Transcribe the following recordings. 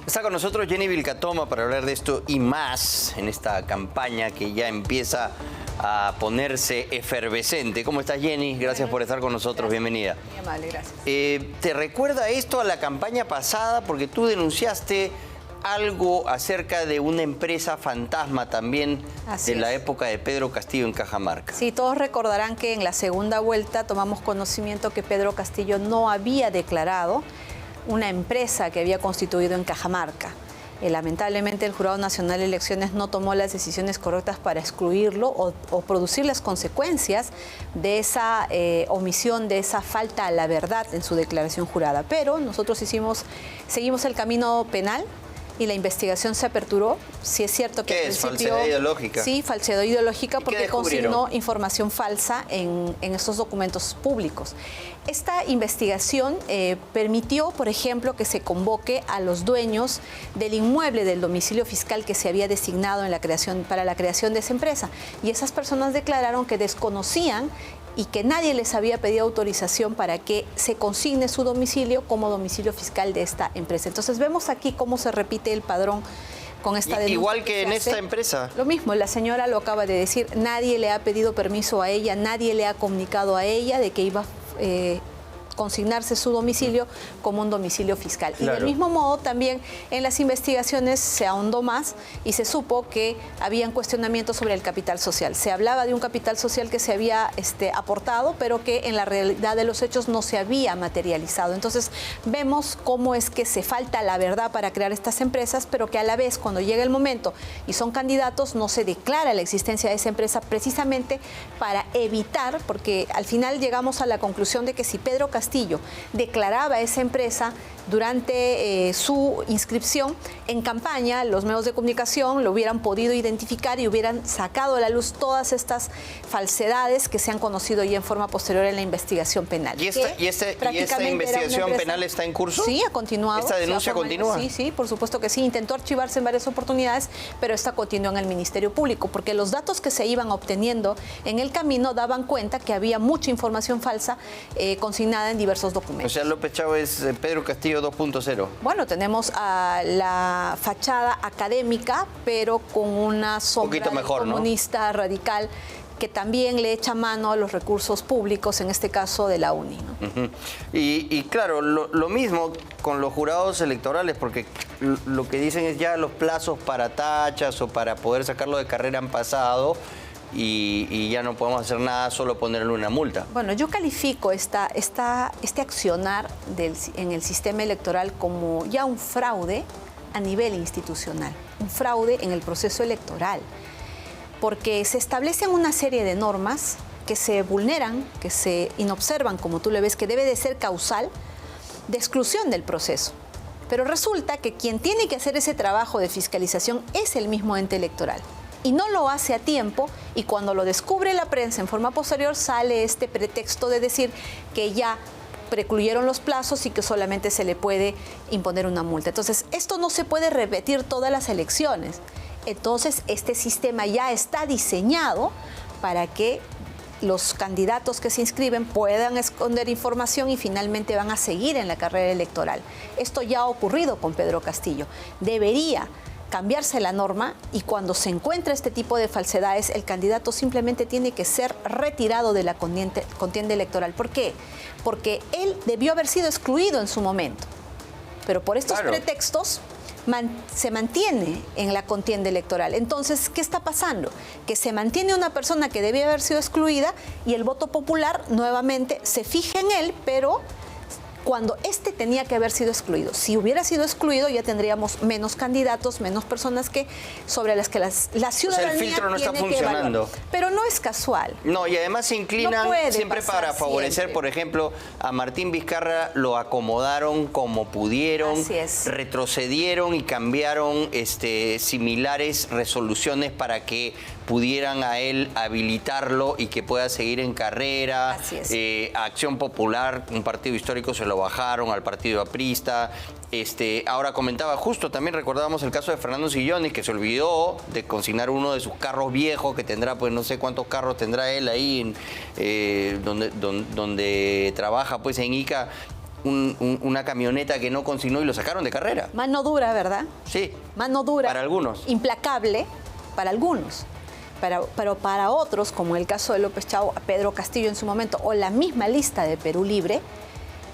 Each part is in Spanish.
Está con nosotros Jenny Vilcatoma para hablar de esto y más en esta campaña que ya empieza a ponerse efervescente. ¿Cómo estás, Jenny? Gracias por estar con nosotros. Gracias. Bienvenida. Muy amable, gracias. ¿Te recuerda esto a la campaña pasada? Porque tú denunciaste algo acerca de una empresa fantasma también de la época de Pedro Castillo en Cajamarca. Sí, todos recordarán que en la segunda vuelta tomamos conocimiento que Pedro Castillo no había declarado una empresa que había constituido en Cajamarca. Lamentablemente el Jurado Nacional de Elecciones no tomó las decisiones correctas para excluirlo o producir las consecuencias de esa omisión, de esa falta a la verdad en su declaración jurada. Pero nosotros seguimos el camino penal y la investigación se aperturó. Sí es cierto que ¿Qué al es? principio, ¿Falsedad ideológica? Sí, falsedad ideológica porque descubrieron? consignó información falsa en estos documentos públicos. Esta investigación permitió, por ejemplo, que se convoque a los dueños del inmueble del domicilio fiscal que se había designado para la creación de esa empresa. Y esas personas declararon que desconocían y que nadie les había pedido autorización para que se consigne su domicilio como domicilio fiscal de esta empresa. Entonces vemos aquí cómo se repite el padrón con esta denuncia. Igual que en esta empresa. Lo mismo, la señora lo acaba de decir, nadie le ha pedido permiso a ella, nadie le ha comunicado a ella de que iba a consignarse su domicilio como un domicilio fiscal. Claro. Y del mismo modo también en las investigaciones se ahondó más y se supo que habían cuestionamientos sobre el capital social. Se hablaba de un capital social que se había aportado, pero que en la realidad de los hechos no se había materializado. Entonces vemos cómo es que se falta la verdad para crear estas empresas, pero que a la vez cuando llega el momento y son candidatos no se declara la existencia de esa empresa precisamente para evitar, porque al final llegamos a la conclusión de que si Pedro Castillo declaraba esa empresa durante su inscripción en campaña, los medios de comunicación lo hubieran podido identificar y hubieran sacado a la luz todas estas falsedades que se han conocido ya en forma posterior en la investigación penal. ¿Y esta investigación penal está en curso? Sí, ha continuado. ¿Esta denuncia continúa? Sí, sí, por supuesto que sí. Intentó archivarse en varias oportunidades, pero esta continúa en el Ministerio Público, porque los datos que se iban obteniendo en el camino daban cuenta que había mucha información falsa consignada en diversos documentos. O sea, López Chao es Pedro Castillo 2.0. Bueno, tenemos a la fachada académica, pero con una sombra mejor, comunista, ¿no? Radical, que también le echa mano a los recursos públicos, en este caso de la UNI, ¿no? Y claro, lo mismo con los jurados electorales, porque lo que dicen es ya los plazos para tachas o para poder sacarlo de carrera han pasado. Y ya no podemos hacer nada, solo ponerle una multa. Bueno, yo califico este accionar en el sistema electoral como ya un fraude a nivel institucional, un fraude en el proceso electoral, porque se establecen una serie de normas que se vulneran, que se inobservan, como tú le ves, que debe de ser causal de exclusión del proceso. Pero resulta que quien tiene que hacer ese trabajo de fiscalización es el mismo ente electoral. Y no lo hace a tiempo, y cuando lo descubre la prensa en forma posterior sale este pretexto de decir que ya precluyeron los plazos y que solamente se le puede imponer una multa. Entonces, esto no se puede repetir todas las elecciones. Entonces, este sistema ya está diseñado para que los candidatos que se inscriben puedan esconder información y finalmente van a seguir en la carrera electoral. Esto ya ha ocurrido con Pedro Castillo. Debería cambiarse la norma y cuando se encuentra este tipo de falsedades, el candidato simplemente tiene que ser retirado de la contienda electoral. ¿Por qué? Porque él debió haber sido excluido en su momento, pero por estos pretextos se mantiene en la contienda electoral. Entonces, ¿qué está pasando? Que se mantiene una persona que debía haber sido excluida y el voto popular nuevamente se fija en él, pero cuando este tenía que haber sido excluido. Si hubiera sido excluido, ya tendríamos menos candidatos, menos personas sobre las que la ciudadanía, o sea, el filtro no está funcionando. Pero no es casual. No, y además se inclinan siempre para favorecer, por ejemplo, a Martín Vizcarra lo acomodaron como pudieron, retrocedieron y cambiaron similares resoluciones para que pudieran a él habilitarlo y que pueda seguir en carrera. A Acción Popular, un partido histórico, se lo bajaron, al partido aprista. Ahora comentaba, justo también recordábamos el caso de Fernando Silloni, que se olvidó de consignar uno de sus carros viejos, que tendrá, pues no sé cuántos carros tendrá él ahí, donde trabaja, pues en Ica. una camioneta que no consignó y lo sacaron de carrera. Mano dura, ¿verdad? Sí. Mano dura. Para algunos. Implacable para algunos. Pero para otros, como el caso de López Chau, a Pedro Castillo en su momento, o la misma lista de Perú Libre,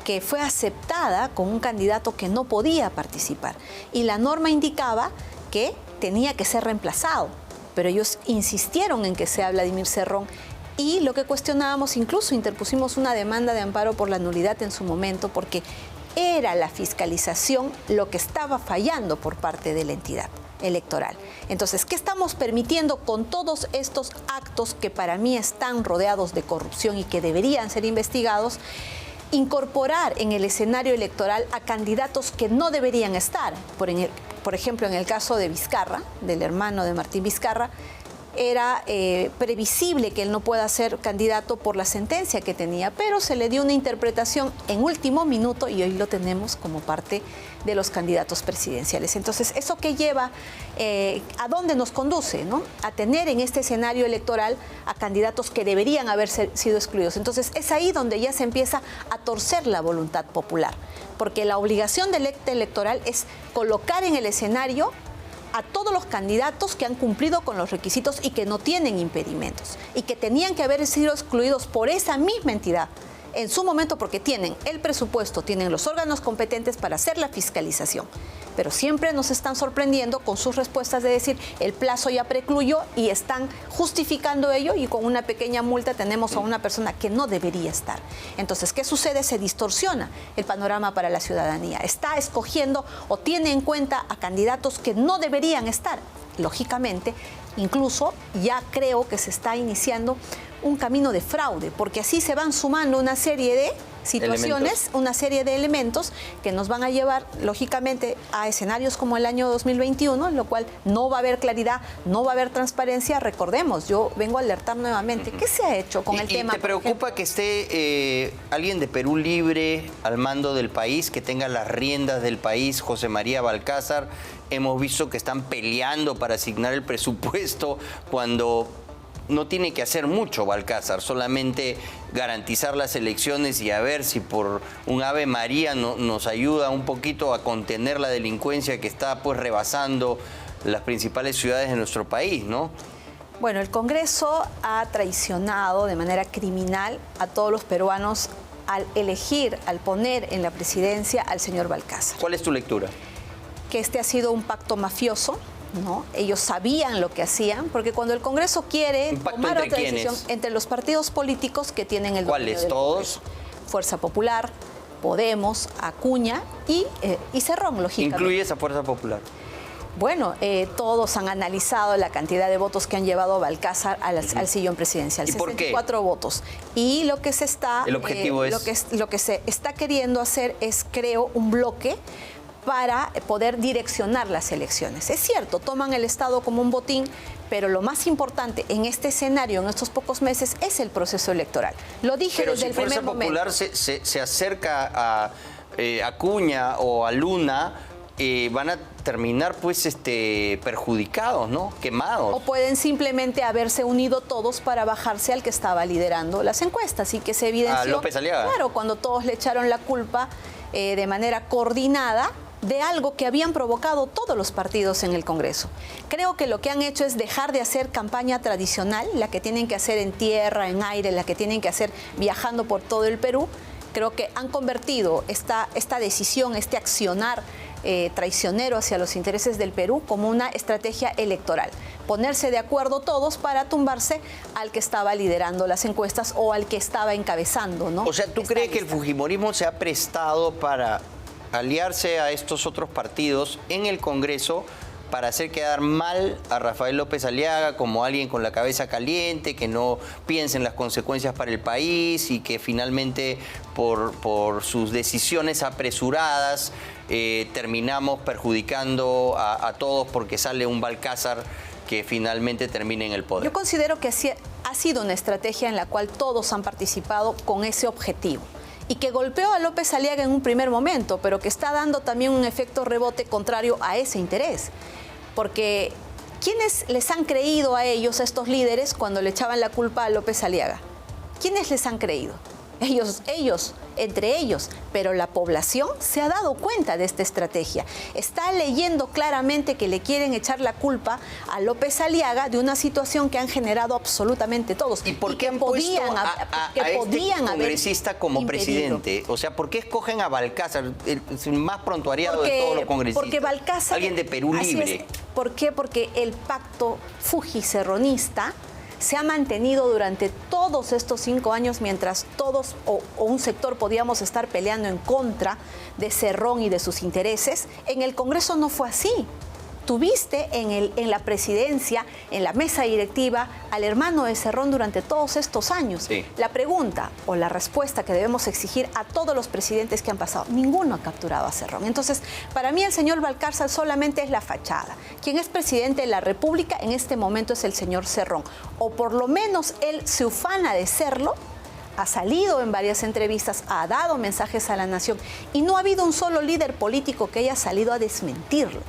que fue aceptada con un candidato que no podía participar. Y la norma indicaba que tenía que ser reemplazado, pero ellos insistieron en que sea Vladimir Cerrón. Y lo que cuestionábamos, incluso interpusimos una demanda de amparo por la nulidad en su momento, porque era la fiscalización lo que estaba fallando por parte de la entidad electoral. Entonces, ¿qué estamos permitiendo con todos estos actos que para mí están rodeados de corrupción y que deberían ser investigados? Incorporar en el escenario electoral a candidatos que no deberían estar. Por ejemplo, en el caso de Vizcarra, del hermano de Martín Vizcarra, era previsible que él no pueda ser candidato por la sentencia que tenía, pero se le dio una interpretación en último minuto y hoy lo tenemos como parte de los candidatos presidenciales. Entonces, ¿eso qué lleva? ¿A dónde nos conduce, ¿no? A tener en este escenario electoral a candidatos que deberían haber sido excluidos. Entonces, es ahí donde ya se empieza a torcer la voluntad popular, porque la obligación del ente electoral es colocar en el escenario a todos los candidatos que han cumplido con los requisitos y que no tienen impedimentos y que tenían que haber sido excluidos por esa misma entidad en su momento porque tienen el presupuesto, tienen los órganos competentes para hacer la fiscalización. Pero siempre nos están sorprendiendo con sus respuestas de decir el plazo ya precluyó y están justificando ello y con una pequeña multa tenemos a una persona que no debería estar. Entonces, ¿qué sucede? Se distorsiona el panorama para la ciudadanía. Está escogiendo o tiene en cuenta a candidatos que no deberían estar. Lógicamente, incluso ya creo que se está iniciando un camino de fraude, porque así se van sumando una serie de situaciones, una serie de elementos que nos van a llevar, lógicamente, a escenarios como el año 2021, en lo cual no va a haber claridad, no va a haber transparencia. Recordemos, yo vengo a alertar nuevamente, ¿qué se ha hecho con el tema? ¿Te preocupa que esté alguien de Perú Libre al mando del país, que tenga las riendas del país, José María Balcázar? Hemos visto que están peleando para asignar el presupuesto cuando no tiene que hacer mucho Balcázar, solamente garantizar las elecciones y a ver si por un Ave María nos ayuda un poquito a contener la delincuencia que está pues rebasando las principales ciudades de nuestro país, ¿no? Bueno, el Congreso ha traicionado de manera criminal a todos los peruanos al elegir, al poner en la presidencia al señor Balcázar. ¿Cuál es tu lectura? Que este ha sido un pacto mafioso, ¿no? Ellos sabían lo que hacían, porque cuando el Congreso quiere tomar otra decisión entre los partidos políticos que tienen el dominio ¿cuáles? ¿Todos? Fuerza Popular, Podemos, Acuña y Cerrón, lógicamente. ¿Incluye esa Fuerza Popular? Bueno, todos han analizado la cantidad de votos que han llevado a Balcázar al sillón presidencial. ¿Y por qué? 64 votos. Y lo que se está... El objetivo es... Lo que se está queriendo hacer es, creo, un bloque para poder direccionar las elecciones. Es cierto, toman el Estado como un botín, pero lo más importante en este escenario, en estos pocos meses, es el proceso electoral. Lo dije desde el primer momento. Pero si Fuerza Popular se acerca a Acuña o a Luna, van a terminar pues perjudicados, ¿no? Quemados. O pueden simplemente haberse unido todos para bajarse al que estaba liderando las encuestas y que se evidenció. A López Aliaga. Claro, cuando todos le echaron la culpa de manera coordinada de algo que habían provocado todos los partidos en el Congreso. Creo que lo que han hecho es dejar de hacer campaña tradicional, la que tienen que hacer en tierra, en aire, la que tienen que hacer viajando por todo el Perú. Creo que han convertido esta decisión, este accionar traicionero hacia los intereses del Perú como una estrategia electoral. Ponerse de acuerdo todos para tumbarse al que estaba liderando las encuestas o al que estaba encabezando, ¿no? O sea, ¿tú crees que el fujimorismo se ha prestado para aliarse a estos otros partidos en el Congreso para hacer quedar mal a Rafael López Aliaga como alguien con la cabeza caliente, que no piensa en las consecuencias para el país y que finalmente por sus decisiones apresuradas terminamos perjudicando a todos porque sale un Balcázar que finalmente termine en el poder? Yo considero que ha sido una estrategia en la cual todos han participado con ese objetivo y que golpeó a López Aliaga en un primer momento, pero que está dando también un efecto rebote contrario a ese interés. Porque ¿quiénes les han creído a ellos, a estos líderes, cuando le echaban la culpa a López Aliaga? ¿Quiénes les han creído? entre ellos, pero la población se ha dado cuenta de esta estrategia. Está leyendo claramente que le quieren echar la culpa a López Aliaga de una situación que han generado absolutamente todos. ¿Y por qué han puesto a este congresista como presidente? O sea, ¿por qué escogen a Balcázar, el más prontuariado de todos los congresistas? Porque Balcázar... Alguien de Perú Libre. ¿Por qué? Porque el pacto fujicerronista se ha mantenido durante todos estos 5 años, mientras todos o un sector podíamos estar peleando en contra de Cerrón y de sus intereses. En el Congreso no fue así. Tuviste en la presidencia, en la mesa directiva, al hermano de Cerrón durante todos estos años. Sí. La pregunta o la respuesta que debemos exigir a todos los presidentes que han pasado, ninguno ha capturado a Cerrón. Entonces, para mí el señor Valcárcel solamente es la fachada. Quien es presidente de la República en este momento es el señor Cerrón. O por lo menos él se ufana de serlo. Ha salido en varias entrevistas, ha dado mensajes a la nación y no ha habido un solo líder político que haya salido a desmentirlo.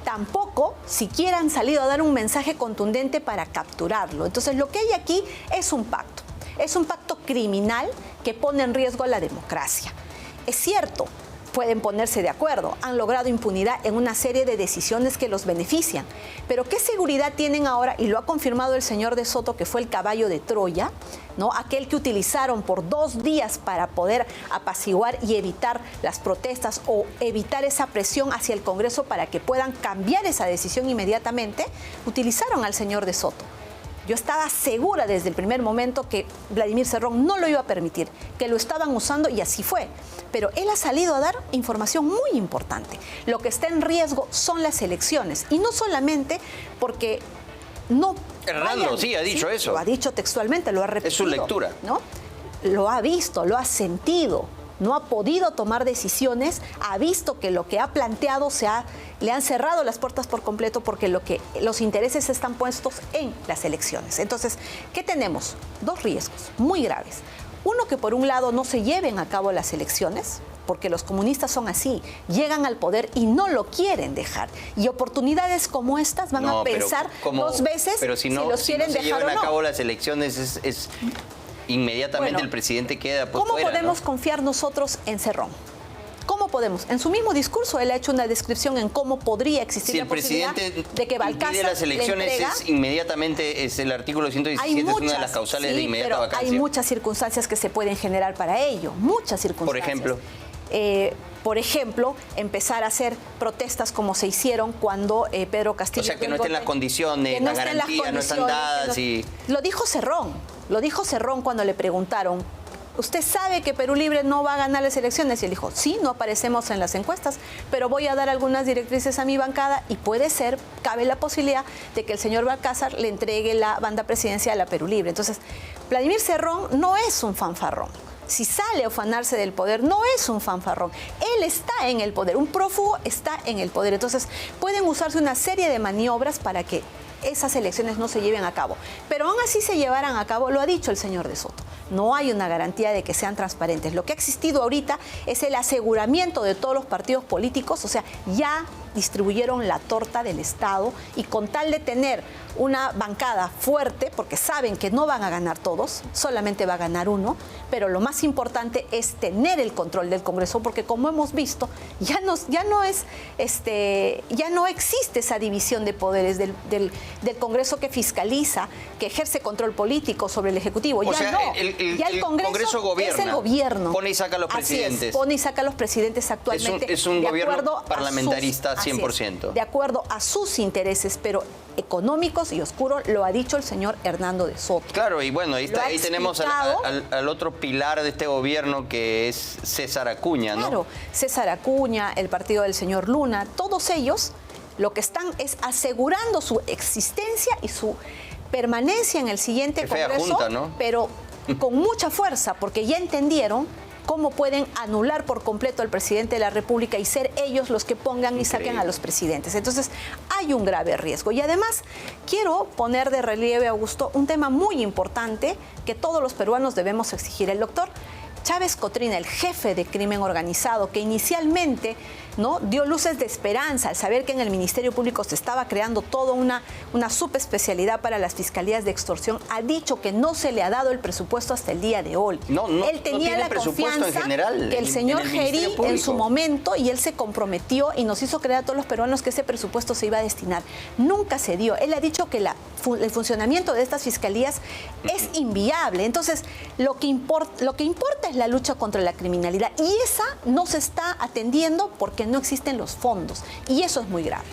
Tampoco siquiera han salido a dar un mensaje contundente para capturarlo. Entonces, lo que hay aquí es un pacto criminal que pone en riesgo a la democracia. Es cierto, pueden ponerse de acuerdo, han logrado impunidad en una serie de decisiones que los benefician, pero ¿qué seguridad tienen ahora? Y lo ha confirmado el señor de Soto, que fue el caballo de Troya, ¿no? Aquel que utilizaron por 2 días para poder apaciguar y evitar las protestas o evitar esa presión hacia el Congreso para que puedan cambiar esa decisión inmediatamente, utilizaron al señor de Soto. Yo estaba segura desde el primer momento que Vladimir Cerrón no lo iba a permitir, que lo estaban usando y así fue. Pero él ha salido a dar información muy importante. Lo que está en riesgo son las elecciones y no solamente porque no... Hernando, sí, ha dicho eso. Lo ha dicho textualmente, lo ha repetido. Es su lectura. ¿No? Lo ha visto, lo ha sentido. No ha podido tomar decisiones, ha visto que lo que ha planteado le han cerrado las puertas por completo porque los intereses están puestos en las elecciones. Entonces, ¿qué tenemos? 2 riesgos muy graves. Uno, que por un lado no se lleven a cabo las elecciones, porque los comunistas son así, llegan al poder y no lo quieren dejar. Y oportunidades como estas van a pensar 2 veces si los quieren dejar o no. Si no se llevan a cabo las elecciones inmediatamente el presidente queda por fuera, podemos confiar nosotros en Cerrón? ¿Cómo podemos? En su mismo discurso él ha hecho una descripción en cómo podría existir la posibilidad de que Balcázar pide las elecciones inmediatamente, es el artículo 117, es una de las causales de inmediata vacancia. Hay muchas circunstancias que se pueden generar para ello, muchas circunstancias. Por ejemplo, empezar a hacer protestas como se hicieron cuando Pedro Castillo... O sea, que no estén las condiciones, las garantías no están dadas y... Lo dijo Cerrón cuando le preguntaron, ¿usted sabe que Perú Libre no va a ganar las elecciones? Y él dijo, sí, no aparecemos en las encuestas, pero voy a dar algunas directrices a mi bancada y puede ser, cabe la posibilidad de que el señor Balcázar le entregue la banda presidencial a Perú Libre. Entonces, Vladimir Cerrón no es un fanfarrón. Si sale a ufanarse del poder, no es un fanfarrón. Él está en el poder, un prófugo está en el poder. Entonces, pueden usarse una serie de maniobras para que esas elecciones no se lleven a cabo. Pero aún así se llevarán a cabo, lo ha dicho el señor de Soto. No hay una garantía de que sean transparentes. Lo que ha existido ahorita es el aseguramiento de todos los partidos políticos, o sea, ya distribuyeron la torta del Estado y con tal de tener una bancada fuerte, porque saben que no van a ganar todos, solamente va a ganar uno, pero lo más importante es tener el control del Congreso, porque como hemos visto, ya no existe esa división de poderes del Congreso que fiscaliza, que ejerce control político sobre el Ejecutivo. El Congreso gobierna, es el gobierno. Pone y saca a los presidentes. Pone y saca a los presidentes actualmente. Es un gobierno parlamentarista 100%. De acuerdo a sus intereses, pero económicos y oscuros, lo ha dicho el señor Hernando de Soto. Claro, y bueno, ahí tenemos al otro pilar de este gobierno, que es César Acuña, ¿no? Claro, César Acuña, el partido del señor Luna, todos ellos lo que están es asegurando su existencia y su permanencia en el siguiente Congreso, junta, ¿no? Pero con mucha fuerza, porque ya entendieron cómo pueden anular por completo al presidente de la República y ser ellos los que pongan y saquen a los presidentes. Entonces, hay un grave riesgo. Y además, quiero poner de relieve, Augusto, un tema muy importante que todos los peruanos debemos exigir. El doctor Chávez Cotrina, el jefe de crimen organizado, que inicialmente ¿no? Dio luces de esperanza al saber que en el Ministerio Público se estaba creando toda una subespecialidad para las fiscalías de extorsión. Ha dicho que no se le ha dado el presupuesto hasta el día de hoy. Él tenía la confianza que el señor Gerí en su momento, y él se comprometió y nos hizo creer a todos los peruanos que ese presupuesto se iba a destinar. Nunca se dio. Él ha dicho que el funcionamiento de estas fiscalías es inviable. Entonces, lo que importa es la lucha contra la criminalidad, y esa no se está atendiendo porque no existen los fondos, y eso es muy grave.